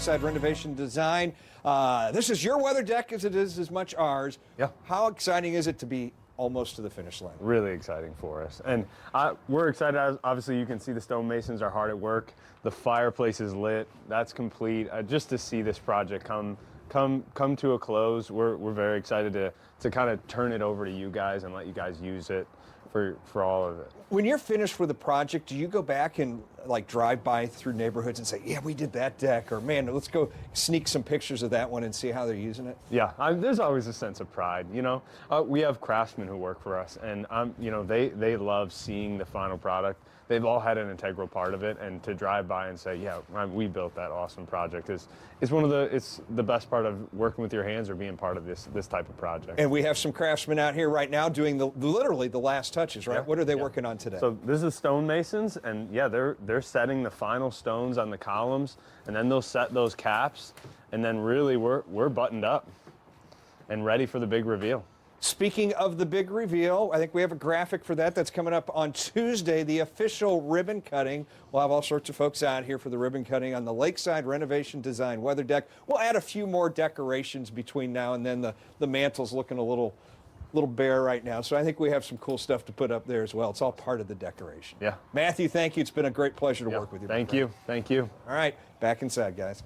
Lakeside Renovation Design. This is your weather deck as it is as much ours. Yeah. How exciting is it to be almost to the finish line? Really exciting for us. And we're excited. Obviously, you can see the stonemasons are hard at work. The fireplace is lit. That's complete. Just to see this project come to a close, we're very excited to kind of turn it over to you guys and let you guys use it for all of it. When you're finished with a project, do you go back and like drive by through neighborhoods and say, yeah, we did that deck, or man, let's go sneak some pictures of that one and see how they're using it? Yeah, there's always a sense of pride, you know. We have craftsmen who work for us, and you know, they love seeing the final product. They've all had an integral part of it, and to drive by and say, yeah, we built that awesome project is it's the best part of working with your hands or being part of this type of project. And we have some craftsmen out here right now doing literally the last touches, right? Yeah. What are they working on today? So this is stonemasons, and yeah, they're setting the final stones on the columns, and then they'll set those caps, and then really we're buttoned up and ready for the big reveal. Speaking of the big reveal, I think we have a graphic for that. That's coming up on Tuesday, the official ribbon cutting. We'll have all sorts of folks out here for the ribbon cutting on the Lakeside Renovation Design weather deck. We'll add a few more decorations between now and then. The mantle's looking a little bare right now, so I think we have some cool stuff to put up there as well. It's all part of the decoration. Yeah. Matthew, thank you. It's been a great pleasure to work with you. Thank you. Thank you. All right, back inside, guys.